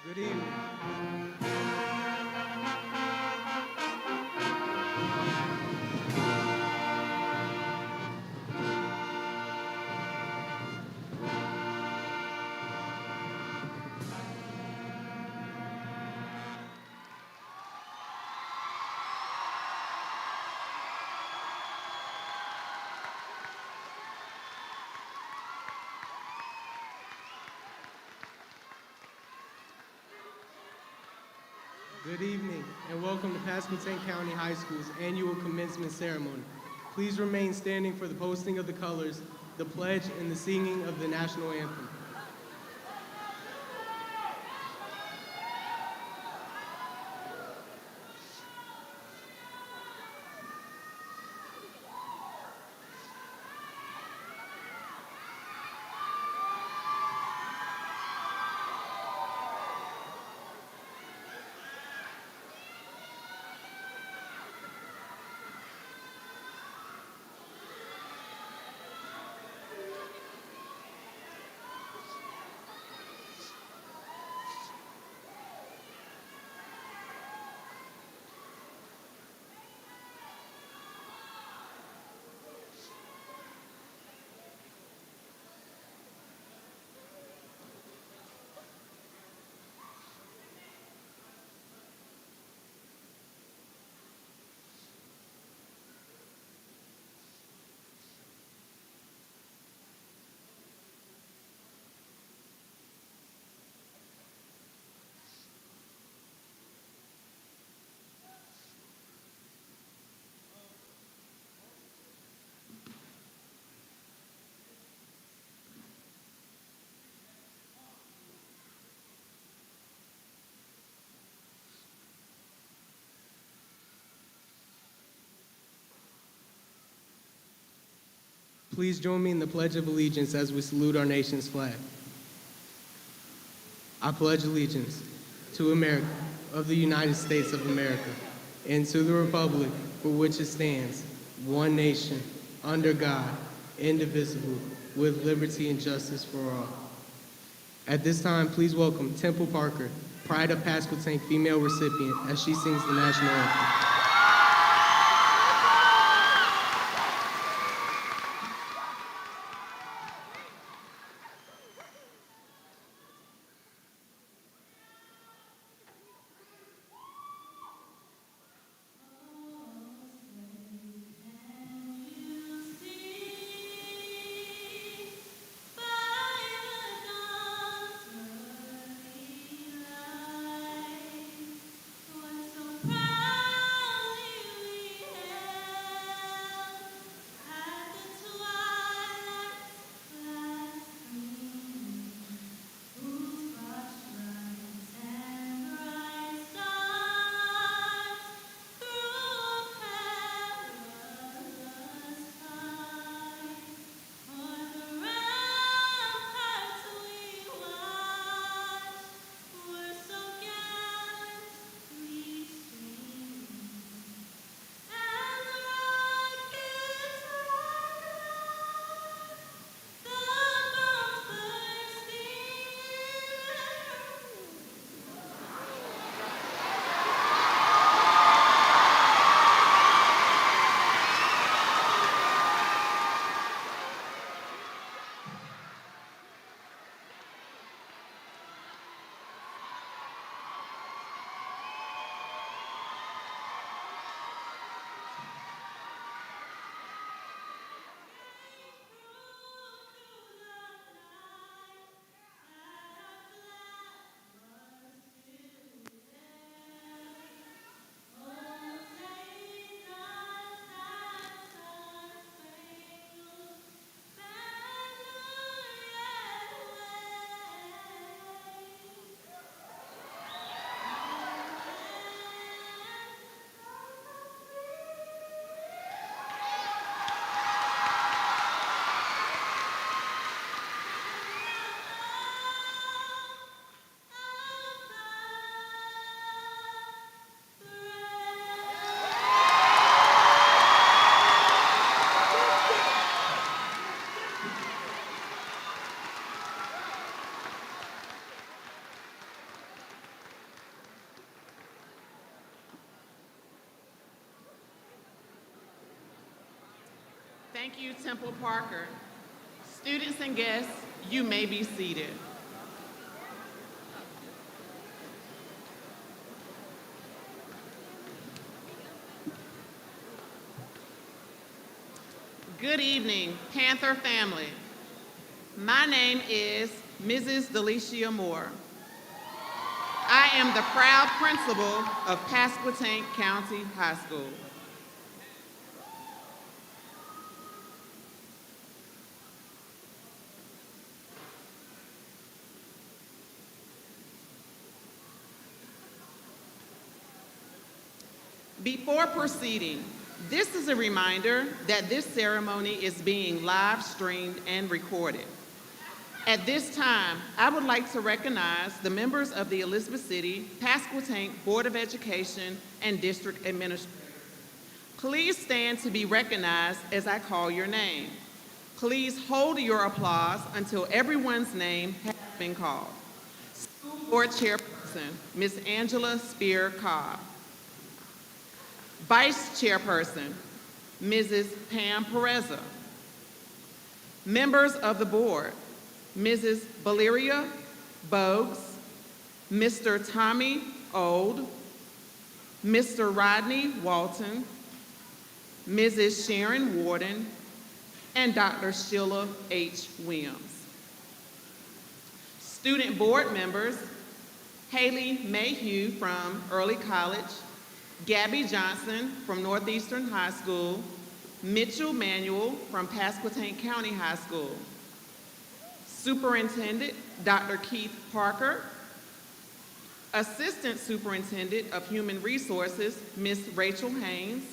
Good evening. Good evening, and welcome to Pasquotank County High School's annual commencement ceremony. Please remain standing for the posting of the colors, the pledge, and the singing of the national anthem. Please join me in the Pledge of Allegiance as we salute our nation's flag. I pledge allegiance to America, of the United States of America, and to the republic for which it stands, one nation, under God, indivisible, with liberty and justice for all. At this time, please welcome Temple Parker, Pride of Pasquotank female recipient, as she sings the national anthem. Thank you, Temple Parker. Students and guests, you may be seated. Good evening, Panther family. My name is Mrs. Delicia Moore. I am the proud principal of Pasquotank County High School. Before proceeding, this is a reminder that this ceremony is being live streamed and recorded. At this time, I would like to recognize the members of the Elizabeth City Pasquotank Board of Education and District Administrators. Please stand to be recognized as I call your name. Please hold your applause until everyone's name has been called. School Board Chairperson, Ms. Angela Spear-Cobb. Vice Chairperson, Mrs. Pam Pereza. Members of the board, Mrs. Valeria Bogues, Mr. Tommy Old, Mr. Rodney Walton, Mrs. Sharon Warden, and Dr. Sheila H. Williams. Student board members, Haley Mayhew from Early College, Gabby Johnson from Northeastern High School, Mitchell Manuel from Pasquotank County High School. Superintendent, Dr. Keith Parker. Assistant Superintendent of Human Resources, Ms. Rachel Haynes.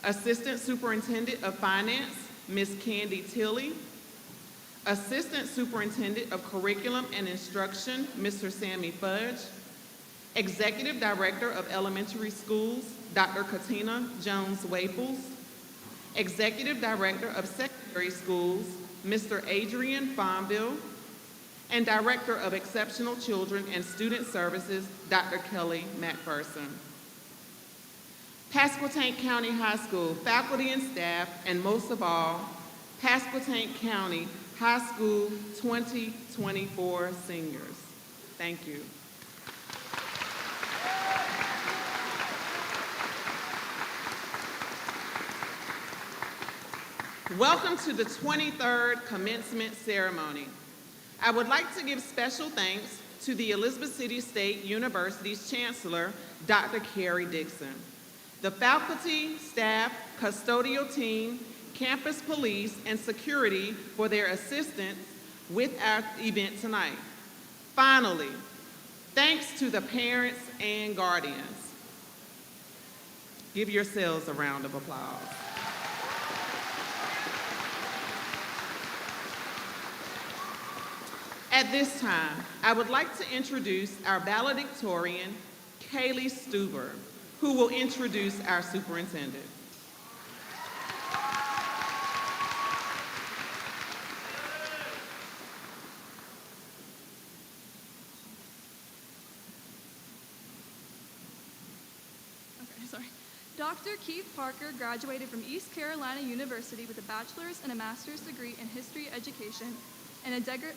Assistant Superintendent of Finance, Ms. Candy Tilley. Assistant Superintendent of Curriculum and Instruction, Mr. Sammy Fudge. Executive Director of Elementary Schools, Dr. Katina Jones-Waples. Executive Director of Secondary Schools, Mr. Adrian Fonville, and Director of Exceptional Children and Student Services, Dr. Kelly McPherson. Pasquotank County High School faculty and staff, and most of all, Pasquotank County High School 2024 seniors. Thank you. Welcome to the 23rd commencement ceremony. I would like to give special thanks to the Elizabeth City State University's Chancellor, Dr. Carrie Dixon, the faculty, staff, custodial team, campus police, and security for their assistance with our event tonight. Finally, thanks to the parents and guardians. Give yourselves a round of applause. At this time, I would like to introduce our valedictorian, Kaylee Stuber, who will introduce our superintendent. Dr. Keith Parker graduated from East Carolina University with a bachelor's and a master's degree in history education and a doctorate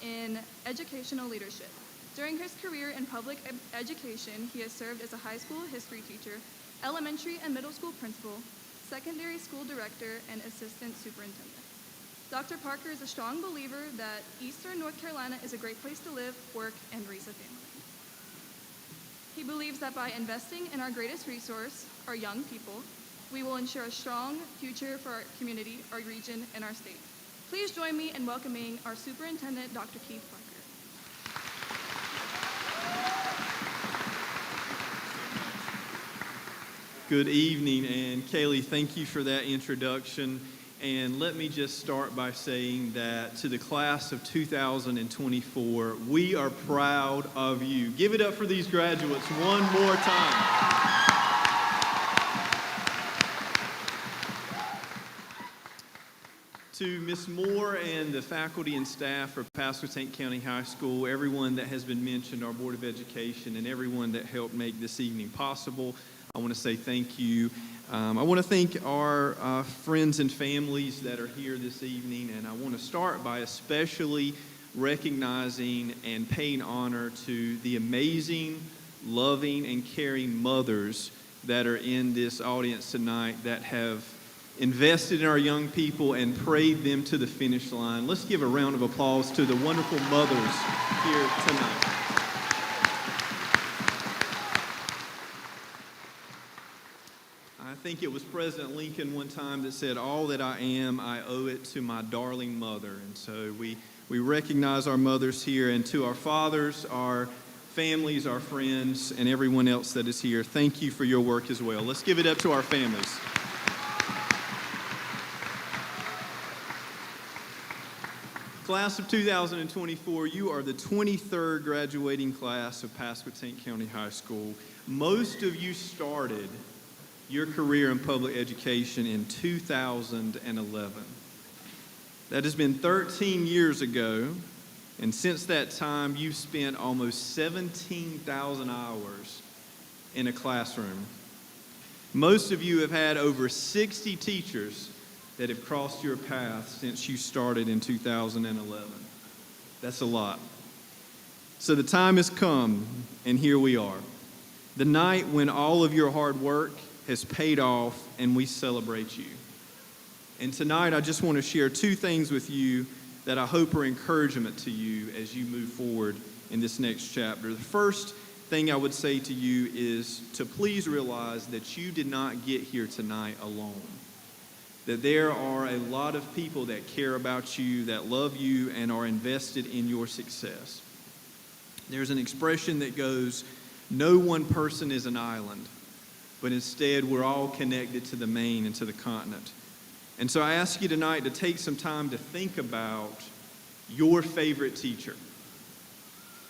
in educational leadership. During his career in public education, he has served as a high school history teacher, elementary and middle school principal, secondary school director, and assistant superintendent. Dr. Parker is a strong believer that Eastern North Carolina is a great place to live, work, and raise a family. He believes that by investing in our greatest resource, our young people, we will ensure a strong future for our community, our region, and our state. Please join me in welcoming our superintendent, Dr. Keith Parker. Good evening, and Kaylee, thank you for that introduction. And let me just start by saying that to the class of 2024, we are proud of you. Give it up for these graduates one more time. To Ms. Moore and the faculty and staff of Pasquotank County High School, everyone that has been mentioned, our Board of Education, and everyone that helped make this evening possible, I want to say thank you. I want to thank our friends and families that are here this evening, and I want to start by especially recognizing and paying honor to the amazing, loving, and caring mothers that are in this audience tonight that have invested in our young people and prayed them to the finish line. Let's give a round of applause to the wonderful mothers here tonight. I think it was President Lincoln one time that said, "All that I am, I owe it to my darling mother." And so we recognize our mothers here, and to our fathers, our families, our friends, and everyone else that is here, thank you for your work as well. Let's give it up to our families. Class of 2024, you are the 23rd graduating class of Pasquotank County High School. Most of you started your career in public education in 2011. That has been 13 years ago, and since that time, you've spent almost 17,000 hours in a classroom. Most of you have had over 60 teachers that have crossed your path since you started in 2011. That's a lot. So the time has come, and here we are. The night when all of your hard work has paid off, and we celebrate you. And tonight, I just want to share two things with you that I hope are encouragement to you as you move forward in this next chapter. The first thing I would say to you is to please realize that you did not get here tonight alone. That there are a lot of people that care about you, that love you, and are invested in your success. There's an expression that goes, "No one person is an island," but instead we're all connected to the main and to the continent. And so I ask you tonight to take some time to think about your favorite teacher.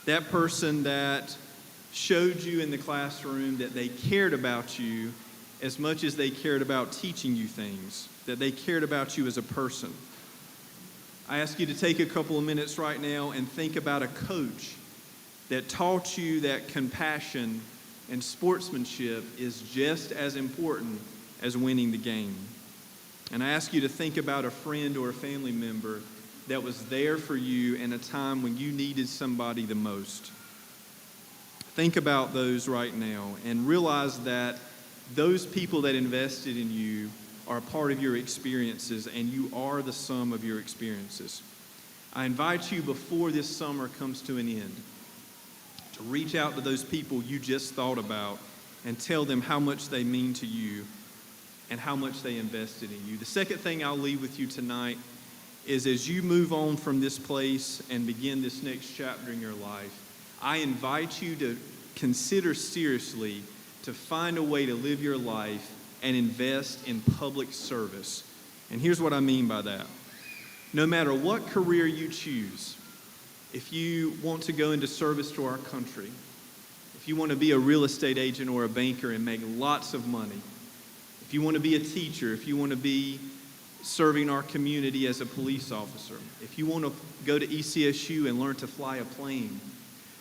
That person that showed you in the classroom that they cared about you as much as they cared about teaching you things, that they cared about you as a person. I ask you to take a couple of minutes right now and think about a coach that taught you that compassion and sportsmanship is just as important as winning the game. And I ask you to think about a friend or a family member that was there for you in a time when you needed somebody the most. Think about those right now and realize that those people that invested in you are a part of your experiences, and you are the sum of your experiences. I invite you, before this summer comes to an end, to reach out to those people you just thought about and tell them how much they mean to you and how much they invested in you. The second thing I'll leave with you tonight is, as you move on from this place and begin this next chapter in your life, I invite you to consider seriously to find a way to live your life and invest in public service. And here's what I mean by that. No matter what career you choose, if you want to go into service to our country, if you want to be a real estate agent or a banker and make lots of money, if you want to be a teacher, if you want to be serving our community as a police officer, if you want to go to ECSU and learn to fly a plane,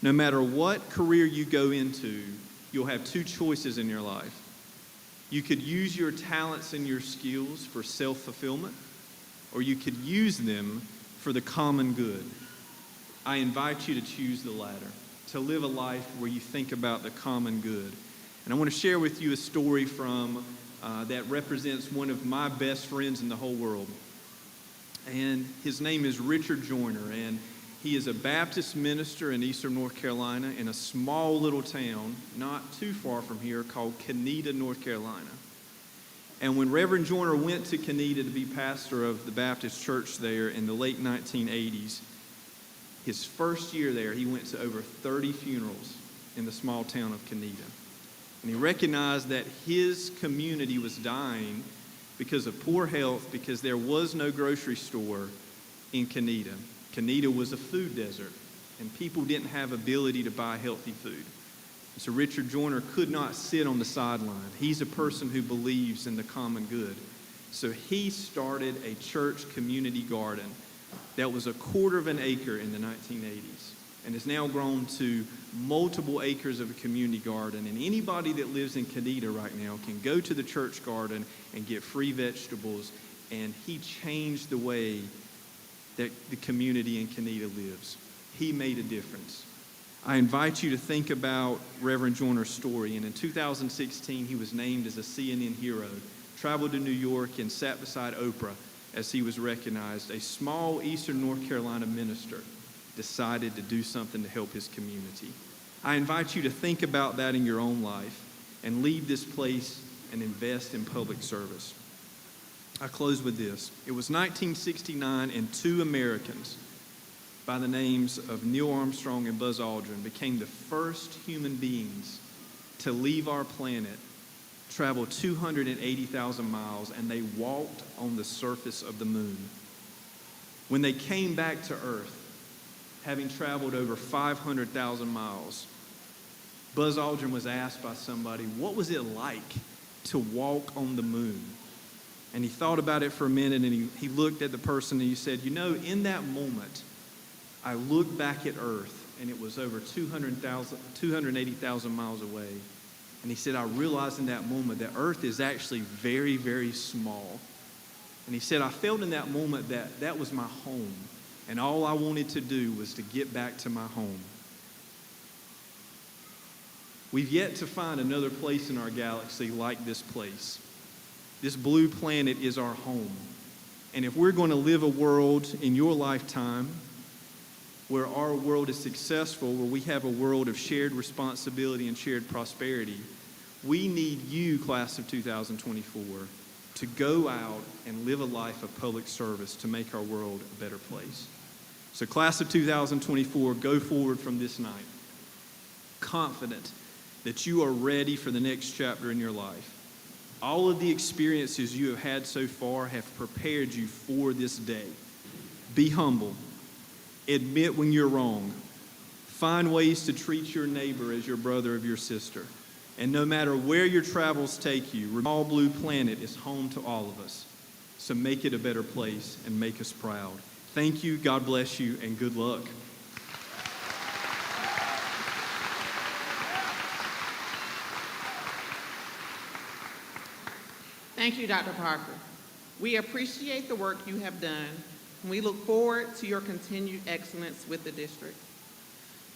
no matter what career you go into, you'll have two choices in your life. You could use your talents and your skills for self-fulfillment, or you could use them for the common good. I invite you to choose the latter, to live a life where you think about the common good. And I want to share with you a story from that represents one of my best friends in the whole world. And his name is Richard Joyner, and he is a Baptist minister in eastern North Carolina in a small little town not too far from here called Keynote, North Carolina. And when Reverend Joyner went to Keynote to be pastor of the Baptist church there in the late 1980s, his first year there, he went to over 30 funerals in the small town of Keynote. And he recognized that his community was dying because of poor health, because there was no grocery store in Keynote. Keynote was a food desert, and people didn't have ability to buy healthy food. And so Richard Joyner could not sit on the sideline. He's a person who believes in the common good. So he started a church community garden that was 1/4 of an acre in the 1980s and has now grown to multiple acres of a community garden. And anybody that lives in Keynote right now can go to the church garden and get free vegetables. And he changed the way that the community in Keynote lives. He made a difference. I invite you to think about Reverend Joyner's story. And in 2016, he was named as a CNN hero, traveled to New York and sat beside Oprah as he was recognized. A small eastern North Carolina minister decided to do something to help his community. I invite you to think about that in your own life and leave this place and invest in public service. I close with this. It was 1969, and two Americans by the names of Neil Armstrong and Buzz Aldrin became the first human beings to leave our planet, travel 280,000 miles, and they walked on the surface of the moon. When they came back to Earth, having traveled over 500,000 miles, Buzz Aldrin was asked by somebody, what was it like to walk on the moon? And he thought about it for a minute, and he looked at the person and he said, you know, in that moment, I looked back at Earth, and it was over 280,000 miles away. And he said, I realized in that moment that Earth is actually very, very small. And he said, I felt in that moment that that was my home, and all I wanted to do was to get back to my home. We've yet to find another place in our galaxy like this place. This blue planet is our home. And if we're going to live a world in your lifetime where our world is successful, where we have a world of shared responsibility and shared prosperity, we need you, class of 2024, to go out and live a life of public service to make our world a better place. So class of 2024, go forward from this night, confident that you are ready for the next chapter in your life. All of the experiences you have had so far have prepared you for this day. Be humble. Admit when you're wrong. Find ways to treat your neighbor as your brother or your sister. And no matter where your travels take you, remember, Small Blue Planet is home to all of us. So make it a better place and make us proud. Thank you, God bless you, and good luck. Thank you, Dr. Parker. We appreciate the work you have done, and we look forward to your continued excellence with the district.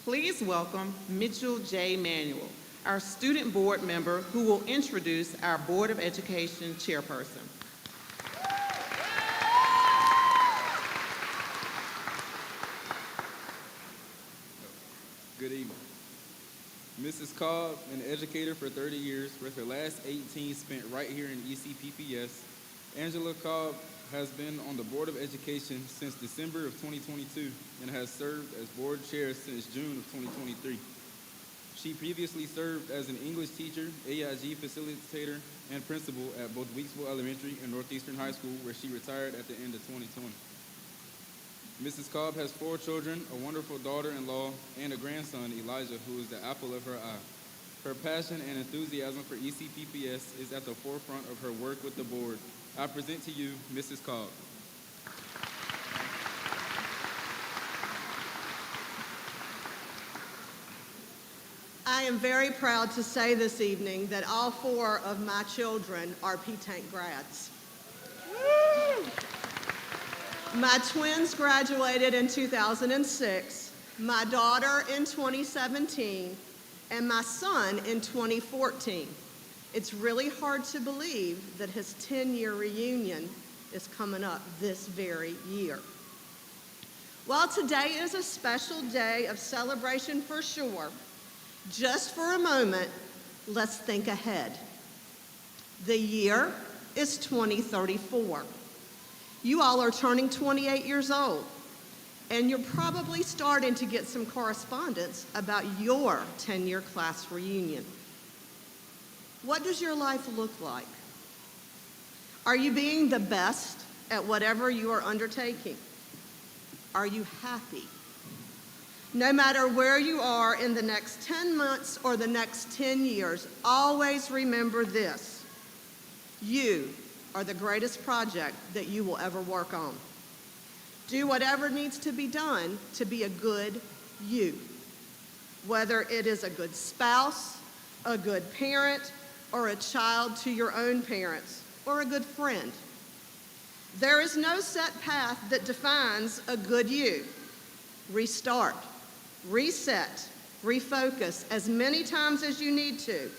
Please welcome Mitchell J. Manuel, our student board member, who will introduce our Board of Education chairperson. Good evening. Mrs. Cobb, an educator for 30 years, with her last 18 spent right here in ECPPS. Angela Cobb has been on the Board of Education since December of 2022 and has served as board chair since June of 2023. She previously served as an English teacher, AIG facilitator, and principal at both Weeksville Elementary and Northeastern High School, where she retired at the end of 2020. Mrs. Cobb has 4 children, a wonderful daughter-in-law, and a grandson, Elijah, who is the apple of her eye. Her passion and enthusiasm for ECPPS is at the forefront of her work with the board. I present to you Mrs. Cobb. I am very proud to say this evening that all 4 of my children are P-Tank grads. My twins graduated in 2006, my daughter in 2017, and my son in 2014. It's really hard to believe that his 10-year reunion is coming up this very year. While today is a special day of celebration for sure, just for a moment, let's think ahead. The year is 2034. You all are turning 28 years old, and you're probably starting to get some correspondence about your 10-year class reunion. What does your life look like? Are you being the best at whatever you are undertaking? Are you happy? No matter where you are in the next 10 months or the next 10 years, always remember this. You are the greatest project that you will ever work on. Do whatever needs to be done to be a good you. Whether it is a good spouse, a good parent, or a child to your own parents, or a good friend. There is no set path that defines a good you. Restart, reset, refocus as many times as you need to.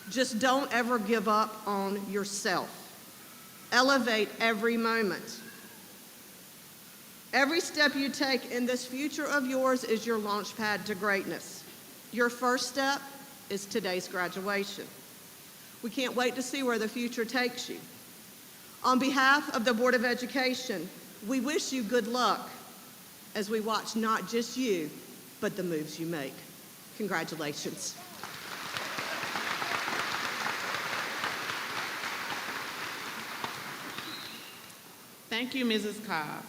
Just don't ever give up on yourself. Elevate every moment. Every step you take in this future of yours is your launch pad to greatness. Your first step is today's graduation. We can't wait to see where the future takes you. On behalf of the Board of Education, we wish you good luck as we watch not just you, but the moves you make. Congratulations. Thank you, Mrs. Cobb.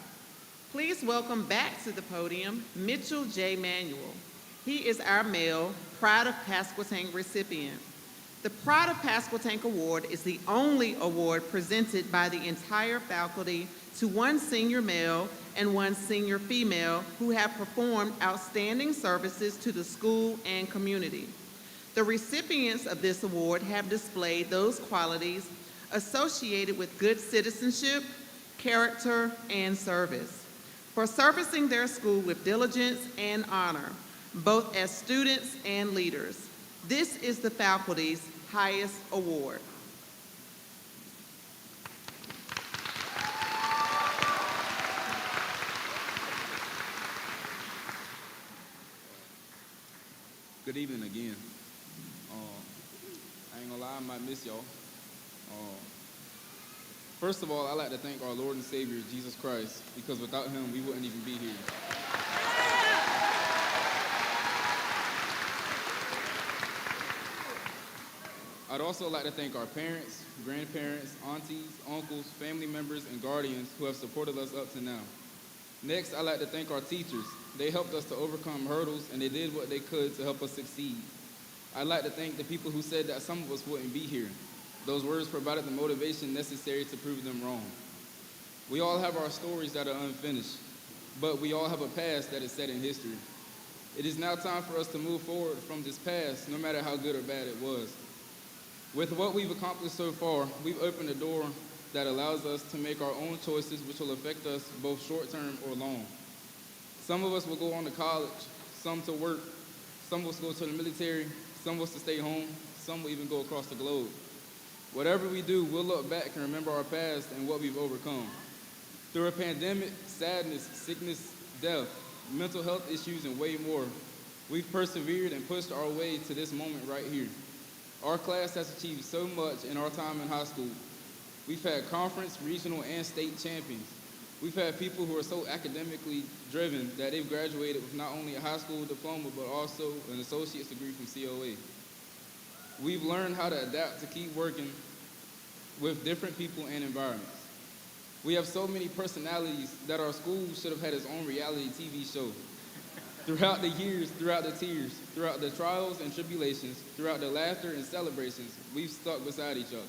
Please welcome back to the podium Mitchell J. Manuel. He is our male Pride of Pasquotank recipient. The Pride of Pasquotank Award is the only award presented by the entire faculty to one senior male and one senior female who have performed outstanding services to the school and community. The recipients of this award have displayed those qualities associated with good citizenship, character, and service, for servicing their school with diligence and honor, both as students and leaders. This is the faculty's highest award. Good evening again. I ain't gonna lie, I might miss y'all. First of all, I'd like to thank our Lord and Savior, Jesus Christ, because without him, we wouldn't even be here. I'd also like to thank our parents, grandparents, aunties, uncles, family members, and guardians who have supported us up to now. Next, I'd like to thank our teachers. They helped us to overcome hurdles, and they did what they could to help us succeed. I'd like to thank the people who said that some of us wouldn't be here. Those words provided the motivation necessary to prove them wrong. We all have our stories that are unfinished, but we all have a past that is set in history. It is now time for us to move forward from this past, no matter how good or bad it was. With what we've accomplished so far, we've opened a door that allows us to make our own choices, which will affect us both short-term or long. Some of us will go on to college, some to work, some will go to the military, some will to stay home, some will even go across the globe. Whatever we do, we'll look back and remember our past and what we've overcome. Through a pandemic, sadness, sickness, death, mental health issues, and way more, we've persevered and pushed our way to this moment right here. Our class has achieved so much in our time in high school. We've had conference, regional, and state champions. We've had people who are so academically driven that they've graduated with not only a high school diploma, but also an associate's degree from COA. We've learned how to adapt to keep working with different people and environments. We have so many personalities that our school should have had its own reality TV show. Throughout the years, throughout the tears, throughout the trials and tribulations, throughout the laughter and celebrations, we've stuck beside each other.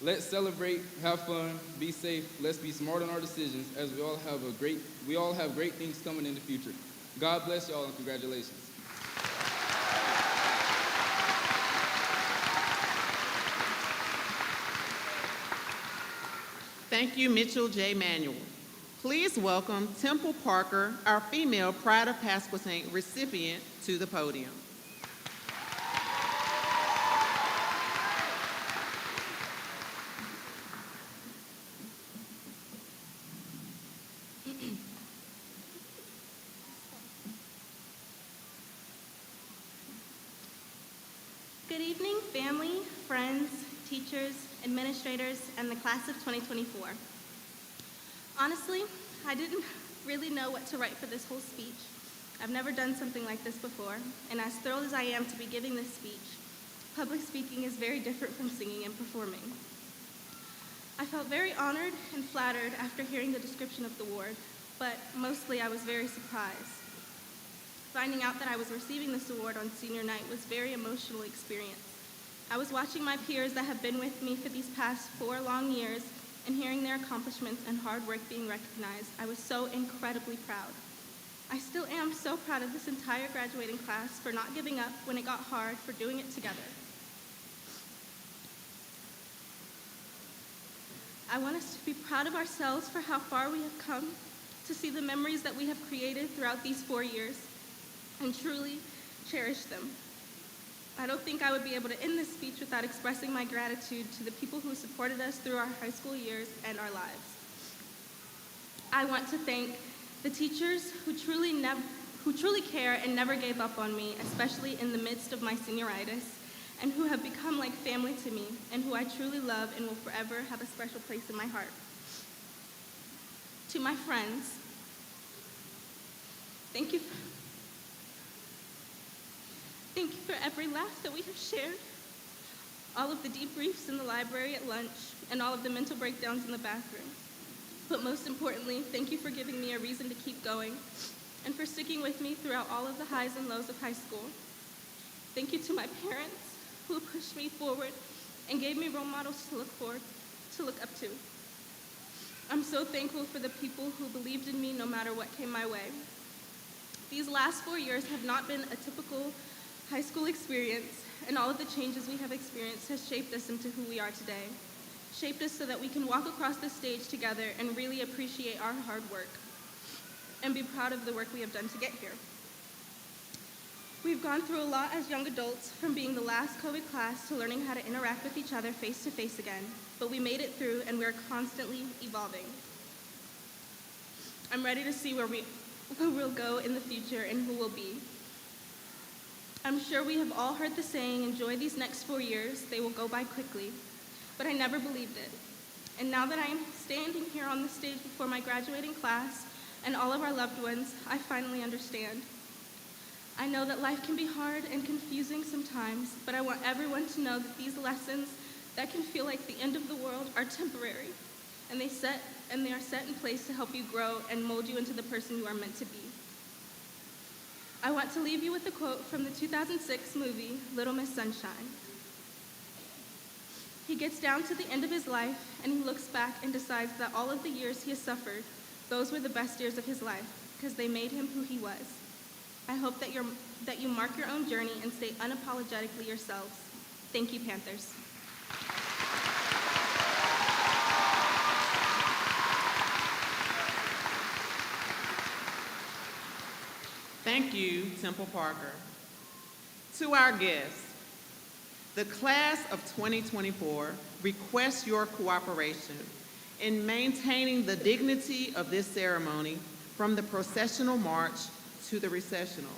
Let's celebrate, have fun, be safe, let's be smart in our decisions, as we all have great things coming in the future. God bless y'all and congratulations. Thank you, Mitchell J. Manuel. Please welcome Temple Parker, our female Pride of Pasquotank recipient, to the podium. Good evening, family, friends, teachers, administrators, and the class of 2024. Honestly, I didn't really know what to write for this whole speech. I've never done something like this before, and as thrilled as I am to be giving this speech, public speaking is very different from singing and performing. I felt very honored and flattered after hearing the description of the award, but mostly I was very surprised. Finding out that I was receiving this award on senior night was a very emotional experience. I was watching my peers that have been with me for these past 4 long years and hearing their accomplishments and hard work being recognized. I was so incredibly proud. I still am so proud of this entire graduating class for not giving up when it got hard, for doing it together. I want us to be proud of ourselves for how far we have come, to see the memories that we have created throughout these 4 years, and truly cherish them. I don't think I would be able to end this speech without expressing my gratitude to the people who supported us through our high school years and our lives. I want to thank the teachers who truly care and never gave up on me, especially in the midst of my senioritis, and who have become like family to me, and who I truly love and will forever have a special place in my heart. To my friends, thank you for every laugh that we have shared, all of the debriefs in the library at lunch, and all of the mental breakdowns in the bathroom. But most importantly, thank you for giving me a reason to keep going and for sticking with me throughout all of the highs and lows of high school. Thank you to my parents who pushed me forward and gave me role models to look up to. I'm so thankful for the people who believed in me no matter what came my way. These last 4 years have not been a typical high school experience, and all of the changes we have experienced has shaped us into who we are today. Shaped us so that we can walk across the stage together and really appreciate our hard work and be proud of the work we have done to get here. We've gone through a lot as young adults, from being the last COVID class to learning how to interact with each other face to face again, but we made it through and we're constantly evolving. I'm ready to see where we'll go in the future and who we'll be. I'm sure we have all heard the saying, enjoy these next 4 years, they will go by quickly, but I never believed it. And now that I am standing here on the stage before my graduating class and all of our loved ones, I finally understand. I know that life can be hard and confusing sometimes, but I want everyone to know that these lessons that can feel like the end of the world are temporary, and they are set in place to help you grow and mold you into the person you are meant to be. I want to leave you with a quote from the 2006 movie, Little Miss Sunshine. He gets down to the end of his life and he looks back and decides that all of the years he has suffered, those were the best years of his life because they made him who he was. I hope that you mark your own journey and stay unapologetically yourselves. Thank you, Panthers. Thank you, Temple Parker. To our guests, the class of 2024 requests your cooperation in maintaining the dignity of this ceremony from the processional march to the recessional.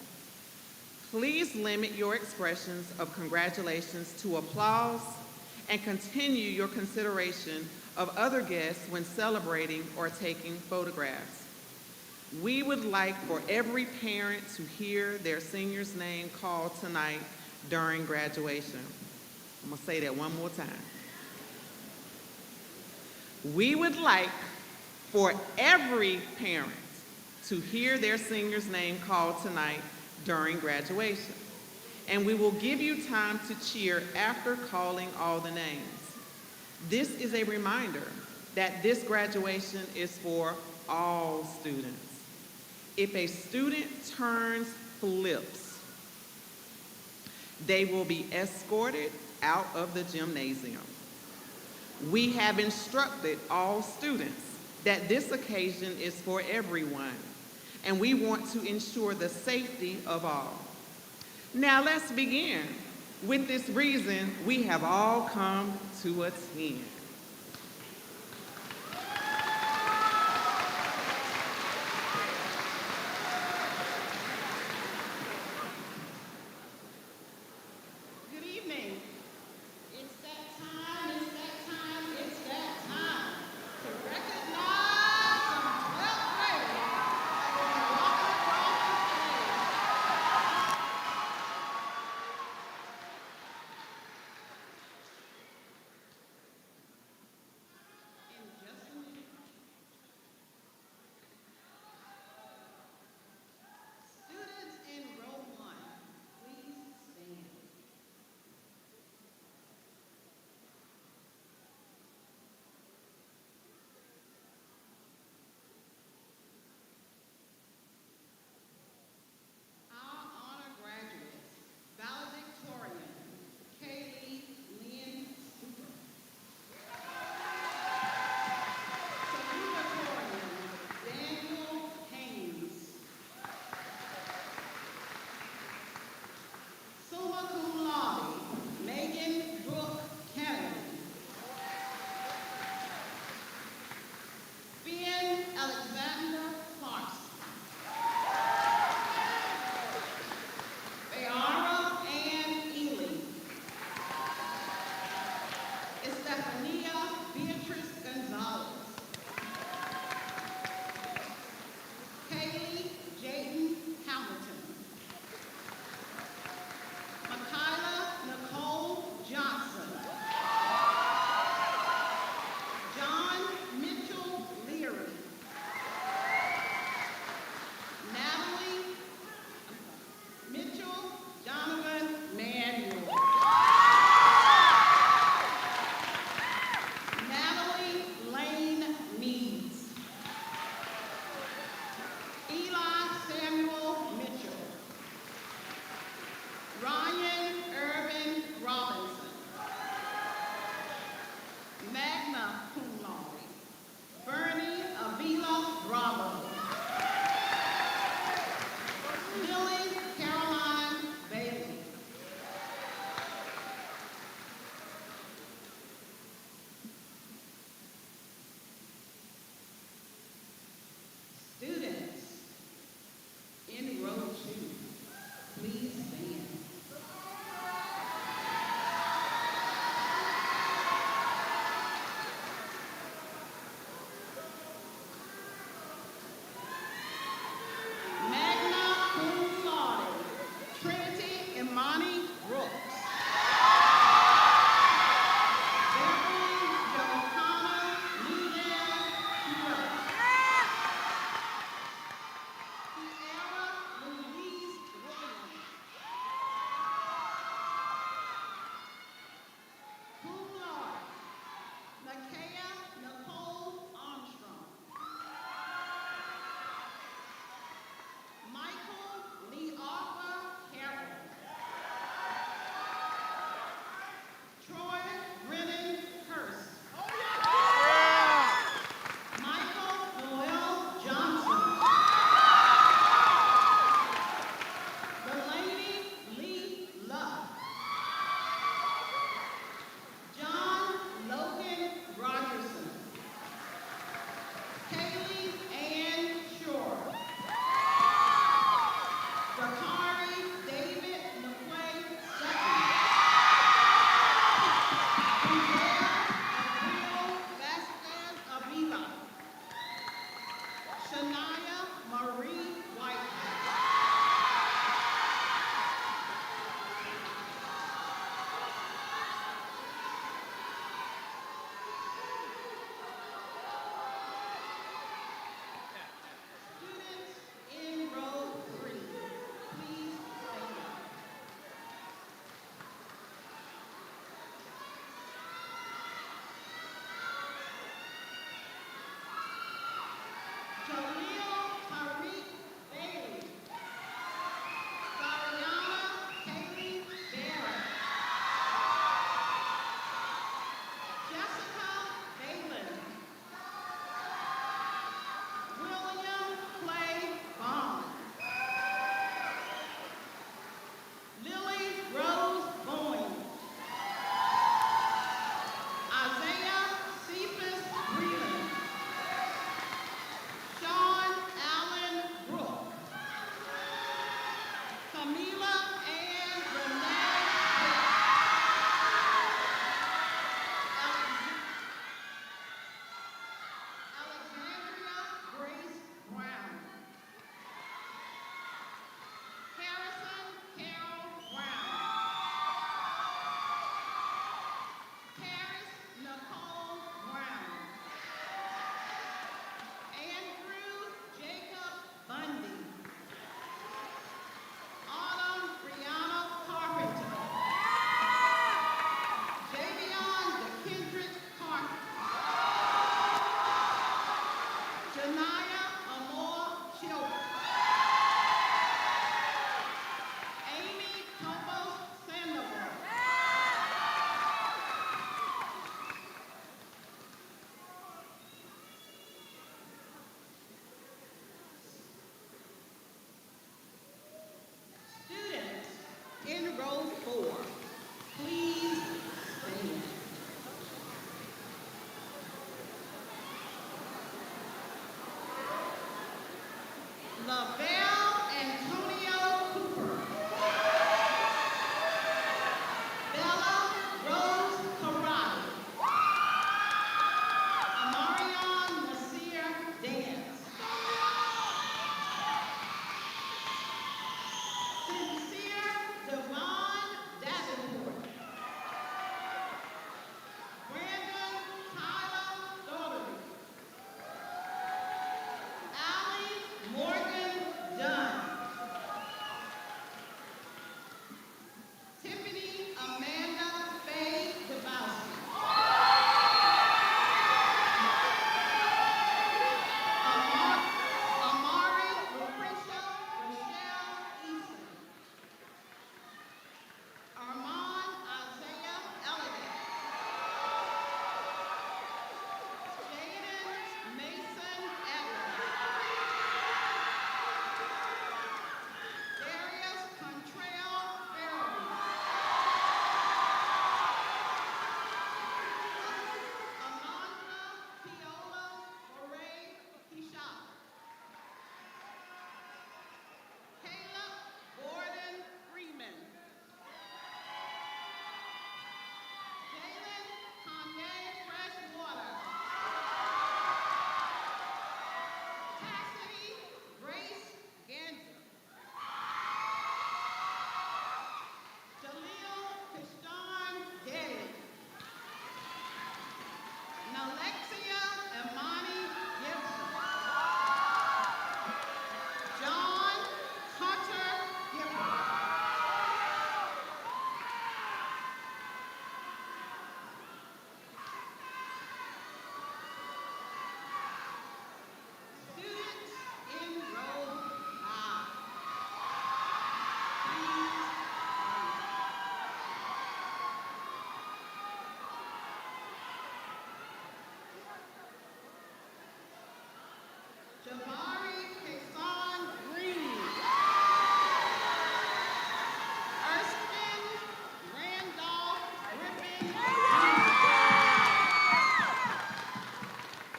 Please limit your expressions of congratulations to applause and continue your consideration of other guests when celebrating or taking photographs. We would like for every parent to hear their senior's name called tonight during graduation. I'm gonna say that one more time. We would like for every parent to hear their senior's name called tonight during graduation. And we will give you time to cheer after calling all the names. This is a reminder that this graduation is for all students. If a student turns flips, they will be escorted out of the gymnasium. We have instructed all students that this occasion is for everyone, and we want to ensure the safety of all. Now let's begin with this reason we have all come to attend.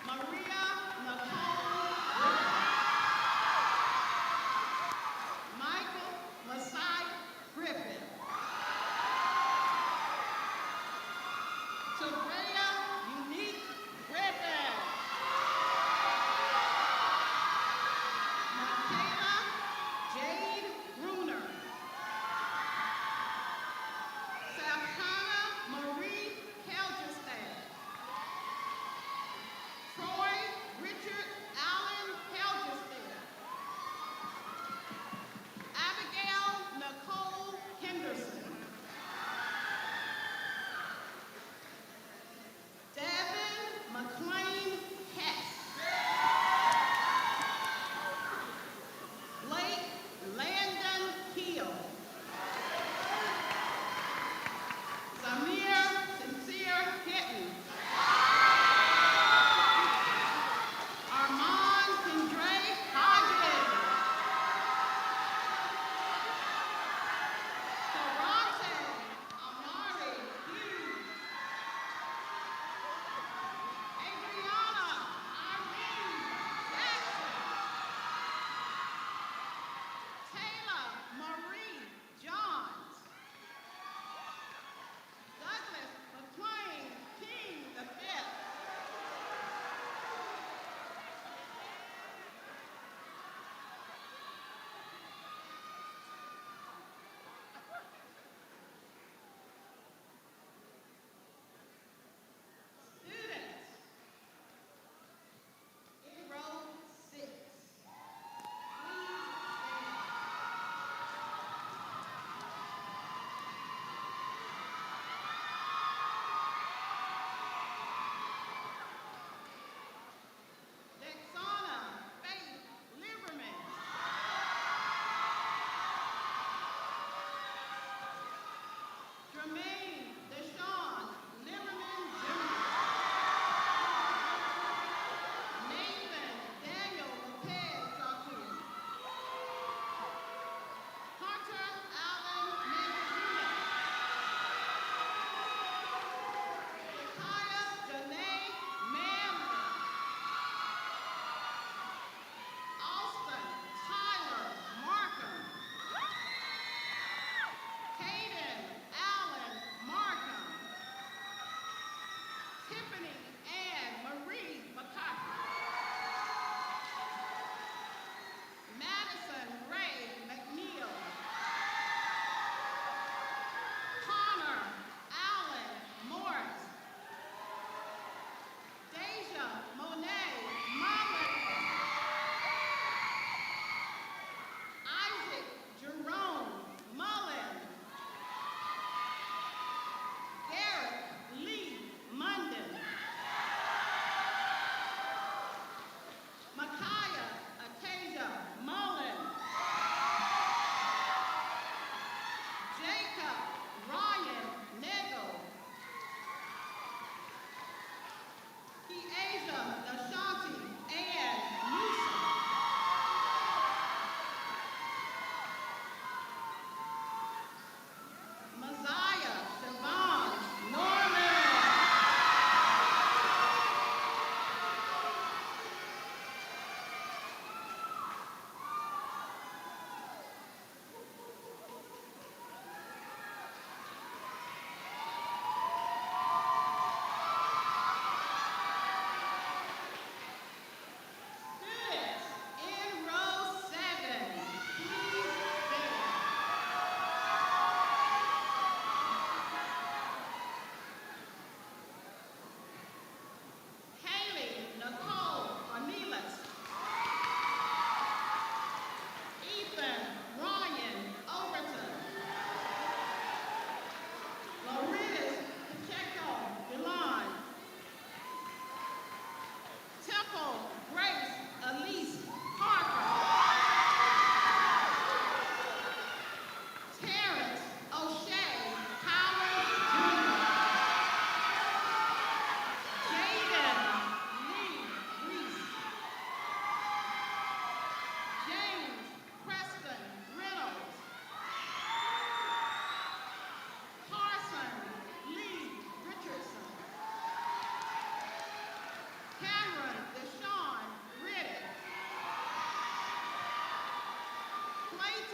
Maria Nicole Michael Masai Griffin. Tabrea Unique Griffin. Michaela Jade Bruner. Savhana Marie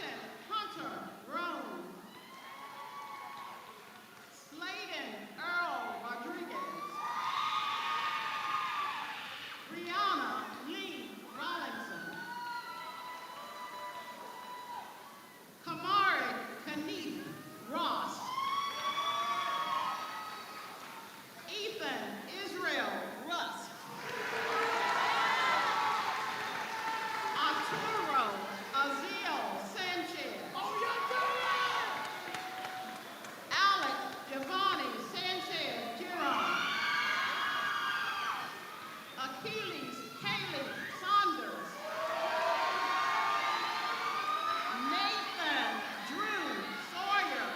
Brenton Hunter Roan. Sladen Earl Rodriguez. Brianna Lee Rollinson. Kamari Kaneeth Ross. Ethan Israel Rust. Arturo Aziel Sanchez. Alex Giovanni Sanchez Giron. Achilles Haley Saunders. Nathan Drew Sawyer.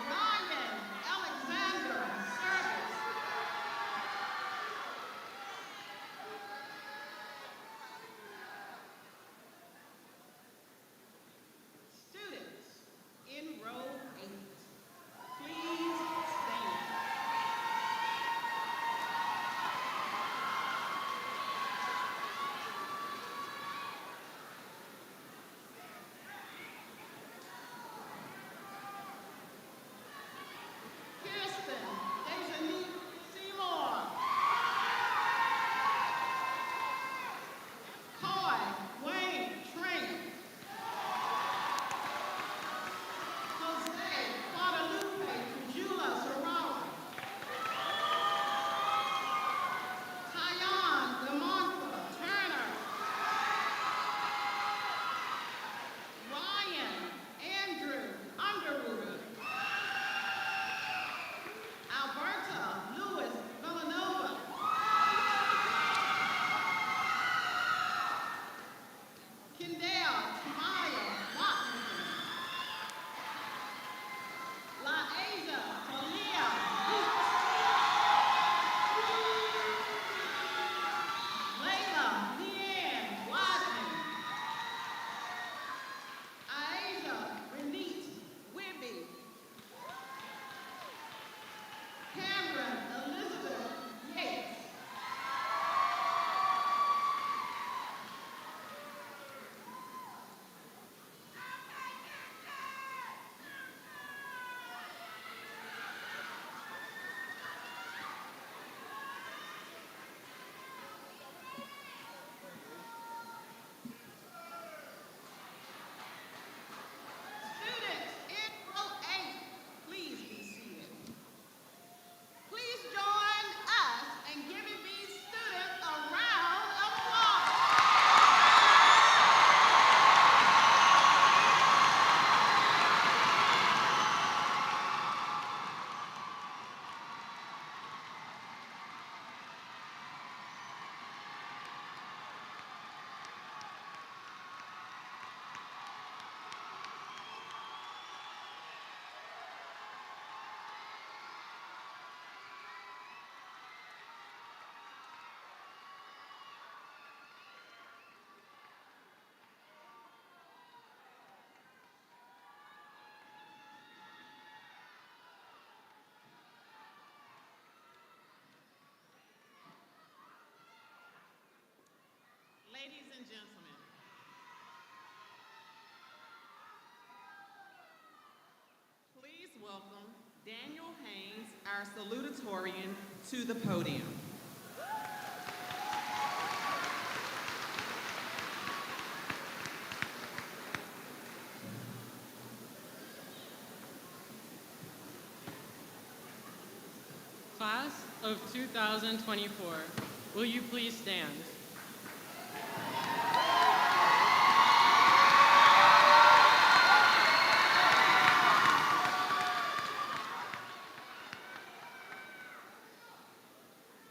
Ryan Alexander Service. Students in row 8, please stand. Kirsten Dejanine Seymour. Coy Wayne Trent. Jose Guadalupe Jula Serrano. Tyon DeMonta Turner. Ryan Andrew Underwood. Alberta Lewis Villanova. Kendall Tamaya Washington. LaAsia Talia Boots. Layla Leanne Wiseman. Asia Renate Wibby. Cameron Elizabeth Yates. Students in row 8, please be seated. Please join us in giving these students a round of applause. Ladies and gentlemen, please welcome Daniel Haynes, our salutatorian, to the podium. Class of 2024, will you please stand?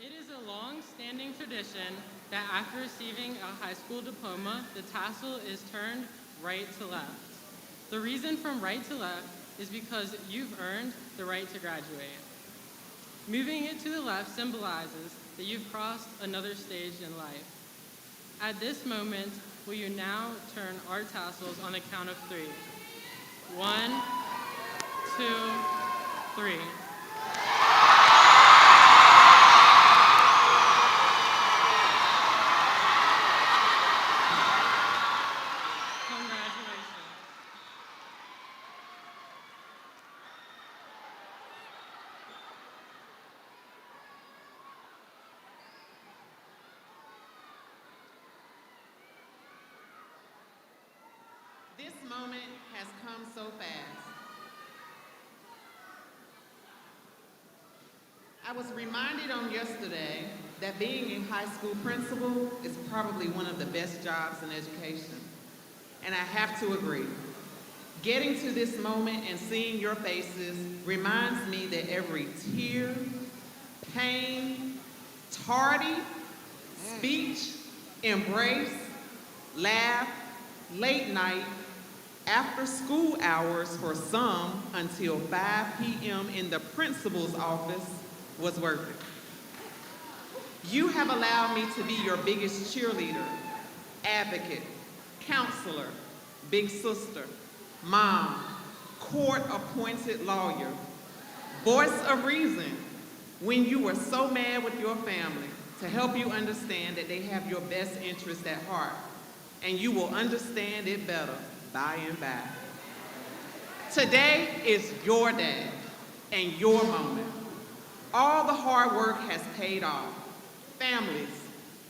It is a long-standing tradition that after receiving a high school diploma, the tassel is turned right to left. The reason from right to left is because you've earned the right to graduate. Moving it to the left symbolizes that you've crossed another stage in life. At this moment, will you now turn our tassels on the count of 3? 1, 2, 3. moment has come so fast. I was reminded on yesterday that being a high school principal is probably one of the best jobs in education. And I have to agree. Getting to this moment and seeing your faces reminds me that every tear, pain, tardy, speech, embrace, laugh, late night, after school hours for some until 5 p.m. in the principal's office was worth it. You have allowed me to be your biggest cheerleader, advocate, counselor, big sister, mom, court-appointed lawyer, voice of reason when you were so mad with your family to help you understand that they have your best interest at heart, and you will understand it better by and by. Today is your day and your moment. All the hard work has paid off. Families,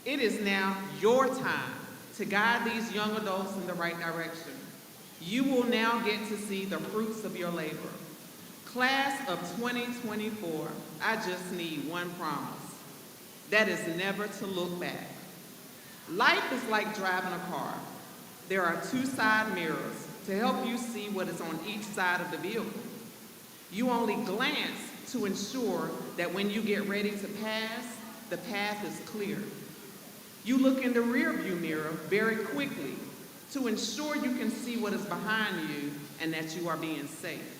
it is now your time to guide these young adults in the right direction. You will now get to see the fruits of your labor. Class of 2024, I just need one promise. That is never to look back. Life is like driving a car. There are 2 side mirrors to help you see what is on each side of the vehicle. You only glance to ensure that when you get ready to pass, the path is clear. You look in the rearview mirror very quickly to ensure you can see what is behind you and that you are being safe.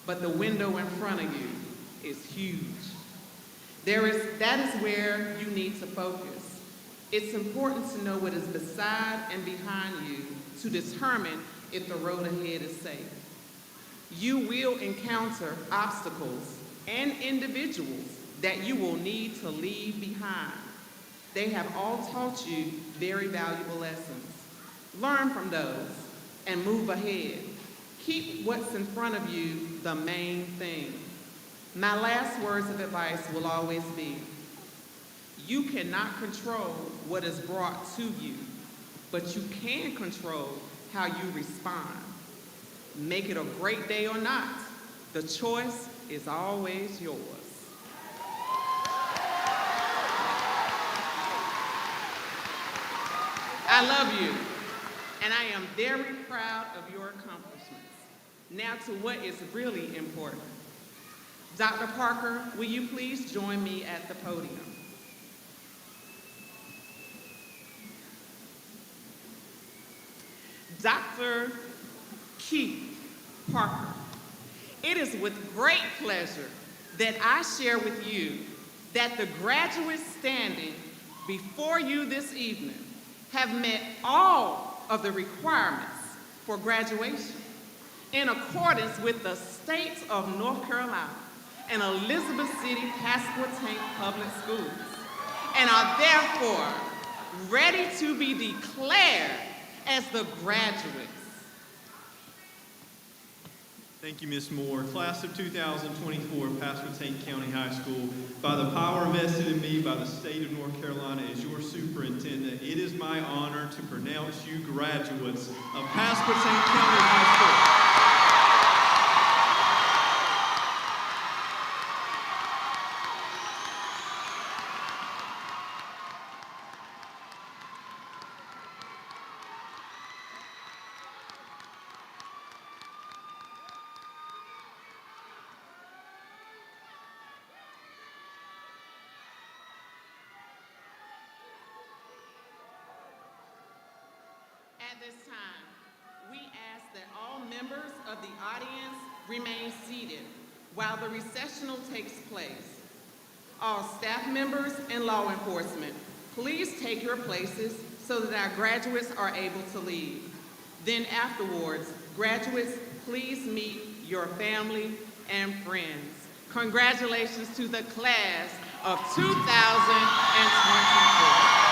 But the window in front of you is huge. That is where you need to focus. It's important to know what is beside and behind you to determine if the road ahead is safe. You will encounter obstacles and individuals that you will need to leave behind. They have all taught you very valuable lessons. Learn from those and move ahead. Keep what's in front of you the main thing. My last words of advice will always be, you cannot control what is brought to you, but you can control how you respond. Make it a great day or not, the choice is always yours. I love you, and I am very proud of your accomplishments. Now to what is really important. Dr. Parker, will you please join me at the podium? Dr. Keith Parker, it is with great pleasure that I share with you that the graduates standing before you this evening have met all of the requirements for graduation in accordance with the state of North Carolina and Elizabeth City Pasquotank Public Schools, and are therefore ready to be declared as the graduates. Thank you, Ms. Moore. Class of 2024, Pasquotank County High School, by the power vested in me by the state of North Carolina as your superintendent, it is my honor to pronounce you graduates of Pasquotank County High School. At this time, we ask that all members of the audience remain seated while the recessional takes place. All staff members and law enforcement, please take your places so that our graduates are able to leave. Then afterwards, graduates, please meet your family and friends. Congratulations to the class of 2024.